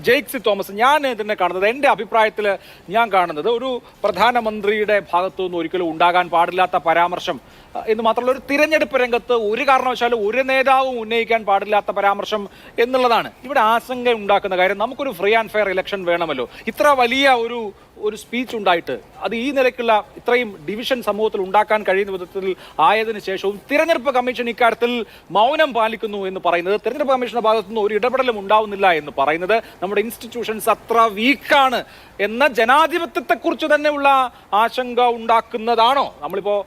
ജെയ്ക്സി Thomas, ഞാൻ ഇതിനെ കാണുന്നത്, എൻ്റെ അഭിപ്രായത്തിൽ ഞാൻ കാണുന്നത്, ഒരു പ്രധാനമന്ത്രിയുടെ ഭാഗത്തു നിന്ന് ഒരിക്കലും ഉണ്ടാകാൻ പാടില്ലാത്ത പരാമർശം എന്ന് മാത്രമല്ല, ഒരു തിരഞ്ഞെടുപ്പ് രംഗത്ത് ഒരു കാരണവശാലും ഒരു നേതാവും ഉന്നയിക്കാൻ പാടില്ലാത്ത പരാമർശം എന്നുള്ളതാണ് ഇവിടെ ആശങ്ക ഉണ്ടാക്കുന്ന കാര്യം. നമുക്കൊരു ഫ്രീ ആൻഡ് ഫെയർ ഇലക്ഷൻ വേണമല്ലോ. ഇത്ര വലിയ ഒരു സ്പീച്ച് ഉണ്ടായിട്ട് അത് ഈ നിലയ്ക്കുള്ള ഇത്രയും ഡിവിഷൻ സമൂഹത്തിൽ ഉണ്ടാക്കാൻ കഴിയുന്ന വിധത്തിൽ ആയതിനു ശേഷവും തിരഞ്ഞെടുപ്പ് കമ്മീഷൻ ഇക്കാര്യത്തിൽ മൗനം പാലിക്കുന്നു എന്ന് പറയുന്നത്, തിരഞ്ഞെടുപ്പ് കമ്മീഷന്റെ ഭാഗത്തുനിന്ന് ഒരു ഇടപെടലും ഉണ്ടാവുന്നില്ല എന്ന് പറയുന്നത്, നമ്മുടെ ഇൻസ്റ്റിറ്റ്യൂഷൻസ് അത്ര വീക്കാണ് എന്ന ജനാധിപത്യത്തെക്കുറിച്ച് തന്നെയുള്ള ആശങ്ക ഉണ്ടാക്കുന്നതാണോ? നമ്മളിപ്പോ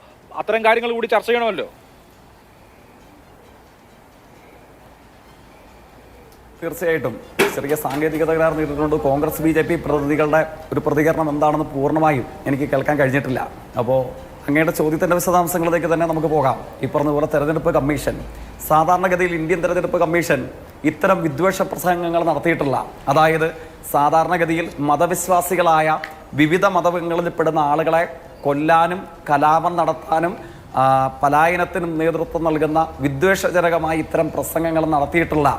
അത്തരം കാര്യങ്ങൾ കൂടി ചർച്ച ചെയ്യണമല്ലോ. തീർച്ചയായിട്ടും ചെറിയ സാങ്കേതിക തകരാർ നേരിട്ടുകൊണ്ട് കോൺഗ്രസ് BJP പ്രതിനിധികളുടെ ഒരു പ്രതികരണം എന്താണെന്ന് പൂർണ്ണമായും എനിക്ക് കേൾക്കാൻ കഴിഞ്ഞിട്ടില്ല. അപ്പോൾ അങ്ങയുടെ ചോദ്യത്തിൻ്റെ വിശദാംശങ്ങളിലേക്ക് തന്നെ നമുക്ക് പോകാം. ഈ പറഞ്ഞതുപോലെ തെരഞ്ഞെടുപ്പ് കമ്മീഷൻ, സാധാരണഗതിയിൽ ഇന്ത്യൻ തെരഞ്ഞെടുപ്പ് കമ്മീഷൻ ഇത്തരം വിദ്വേഷ പ്രസംഗങ്ങൾ നടത്തിയിട്ടില്ല. അതായത് സാധാരണഗതിയിൽ മതവിശ്വാസികളായ വിവിധ മതങ്ങളിൽപ്പെടുന്ന ആളുകളെ കൊല്ലാനും കലാപം നടത്താനും പലായനത്തിനും നേതൃത്വം നൽകുന്ന വിദ്വേഷജനകമായ ഇത്തരം പ്രസംഗങ്ങൾ നടത്തിയിട്ടുള്ള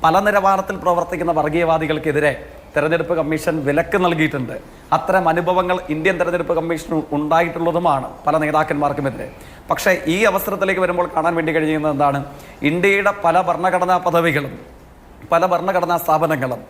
പല നിലവാരത്തിൽ പ്രവർത്തിക്കുന്ന വർഗീയവാദികൾക്കെതിരെ തെരഞ്ഞെടുപ്പ് കമ്മീഷൻ വിലക്ക് നൽകിയിട്ടുണ്ട്. അത്തരം അനുഭവങ്ങൾ ഇന്ത്യൻ തെരഞ്ഞെടുപ്പ് കമ്മീഷന് ഉണ്ടായിട്ടുള്ളതുമാണ് പല നേതാക്കന്മാർക്കുമെതിരെ. പക്ഷേ ഈ അവസരത്തിലേക്ക് വരുമ്പോൾ കാണാൻ വേണ്ടി കഴിയുന്നത് എന്താണ്? ഇന്ത്യയുടെ പല ഭരണഘടനാ പദവികളും പല ഭരണഘടനാ സ്ഥാപനങ്ങളും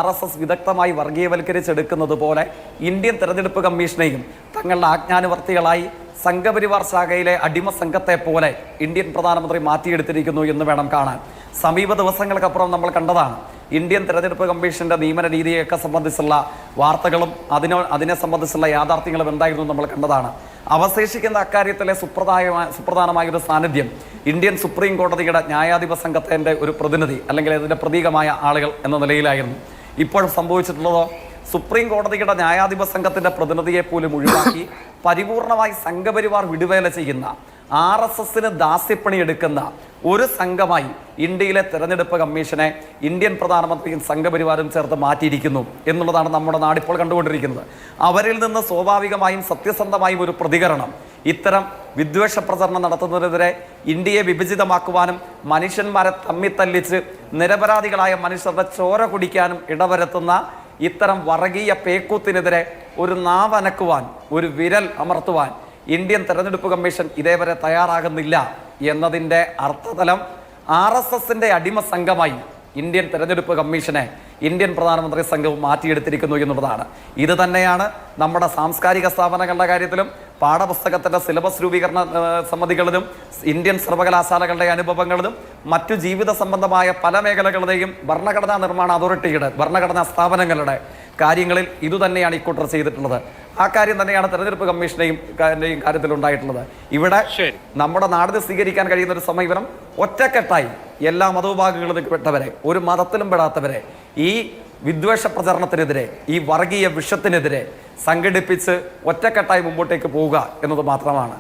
RSS വിദഗ്ധമായി വർഗീയവൽക്കരിച്ചെടുക്കുന്നത് പോലെ ഇന്ത്യൻ തെരഞ്ഞെടുപ്പ് കമ്മീഷനെയും തങ്ങളുടെ ആജ്ഞാനുവർത്തികളായി സംഘപരിവാർ ശാഖയിലെ അടിമ സംഘത്തെ പോലെ ഇന്ത്യൻ പ്രധാനമന്ത്രി മാറ്റിയെടുത്തിരിക്കുന്നു എന്ന് വേണം കാണാൻ. സമീപ ദിവസങ്ങൾക്കപ്പുറം നമ്മൾ കണ്ടതാണ് ഇന്ത്യൻ തെരഞ്ഞെടുപ്പ് കമ്മീഷന്റെ നിയമന രീതിയൊക്കെ സംബന്ധിച്ചുള്ള വാർത്തകളും അതിനെ സംബന്ധിച്ചുള്ള യാഥാർത്ഥ്യങ്ങളും എന്തായിരുന്നു നമ്മൾ കണ്ടതാണ്. അവശേഷിക്കുന്ന അക്കാര്യത്തിലെ സുപ്രധാനമായ ഒരു സാന്നിധ്യം ഇന്ത്യൻ സുപ്രീം കോടതിയുടെ ന്യായാധിപ സംഘത്തിൻ്റെ ഒരു പ്രതിനിധി അല്ലെങ്കിൽ അതിൻ്റെ പ്രതീകമായ ആളുകൾ എന്ന നിലയിലായിരുന്നു. ഇപ്പോൾ സംഭവിച്ചിട്ടുള്ളതോ, സുപ്രീം കോടതിയുടെ ന്യായാധിപ സംഘത്തിൻ്റെ പ്രതിനിധിയെ പോലും ഒഴിവാക്കി പരിപൂർണമായി സംഘപരിവാർ വിടുവേല ചെയ്യുന്ന RSSന് ദാസ്യപ്പണി എടുക്കുന്ന ഒരു സംഘമായി ഇന്ത്യയിലെ തെരഞ്ഞെടുപ്പ് കമ്മീഷനെ ഇന്ത്യൻ പ്രധാനമന്ത്രിയും സംഘപരിവാരും ചേർത്ത് മാറ്റിയിരിക്കുന്നു എന്നുള്ളതാണ് നമ്മുടെ നാടിപ്പോൾ കണ്ടുകൊണ്ടിരിക്കുന്നത്. അവരിൽ നിന്ന് സ്വാഭാവികമായും സത്യസന്ധമായും ഒരു പ്രതികരണം ഇത്തരം വിദ്വേഷ പ്രചരണം നടത്തുന്നതിനെതിരെ ഇന്ത്യയെ വിഭജിതമാക്കുവാനും മനുഷ്യന്മാരെ തമ്മിത്തല്ലിച്ച് നിരപരാധികളായ മനുഷ്യരുടെ ചോര കുടിക്കാനും ഇടവരുത്തുന്ന ഇത്തരം വർഗീയ പേക്കൂത്തിനെതിരെ ഒരു നാവനക്കുവാൻ, ഒരു വിരൽ അമർത്തുവാൻ ഇന്ത്യൻ തെരഞ്ഞെടുപ്പ് കമ്മീഷൻ ഇതേവരെ തയ്യാറാകുന്നില്ല എന്നതിൻ്റെ അർത്ഥതലം RSSന്റെ അടിമ സംഘമായി ഇന്ത്യൻ തെരഞ്ഞെടുപ്പ് കമ്മീഷനെ ഇന്ത്യൻ പ്രധാനമന്ത്രി സംഘവും മാറ്റിയെടുത്തിരിക്കുന്നു എന്നുള്ളതാണ്. ഇത് തന്നെയാണ് നമ്മുടെ സാംസ്കാരിക സ്ഥാപനങ്ങളുടെ കാര്യത്തിലും പാഠപുസ്തകത്തിൻ്റെ സിലബസ് രൂപീകരണ സമിതികളിലും ഇന്ത്യൻ സർവകലാശാലകളുടെ അനുഭവങ്ങളിലും മറ്റു ജീവിത സംബന്ധമായ പല മേഖലകളുടെയും ഭരണഘടനാ നിർമ്മാണ അതോറിറ്റിയുടെ ഭരണഘടനാ സ്ഥാപനങ്ങളുടെ കാര്യങ്ങളിൽ ഇതുതന്നെയാണ് ഇക്കൂട്ടർ ചെയ്തിട്ടുള്ളത്. ആ കാര്യം തന്നെയാണ് തെരഞ്ഞെടുപ്പ് കമ്മീഷനെയും കാര്യത്തിൽ ഉണ്ടായിട്ടുള്ളത്. ഇവിടെ നമ്മുടെ നാടിന് സ്വീകരിക്കാൻ കഴിയുന്ന ഒരു സമീപനം ഒറ്റക്കെട്ടായി എല്ലാ മതവിഭാഗങ്ങളിലും പെട്ടവരെ, ഒരു മതത്തിലും പെടാത്തവരെ ഈ വിദ്വേഷ പ്രചരണത്തിനെതിരെ, ഈ വർഗീയ വിഷത്തിനെതിരെ സംഘടിപ്പിച്ച് ഒറ്റക്കെട്ടായി മുമ്പോട്ടേക്ക് പോവുക എന്നത് മാത്രമാണ്.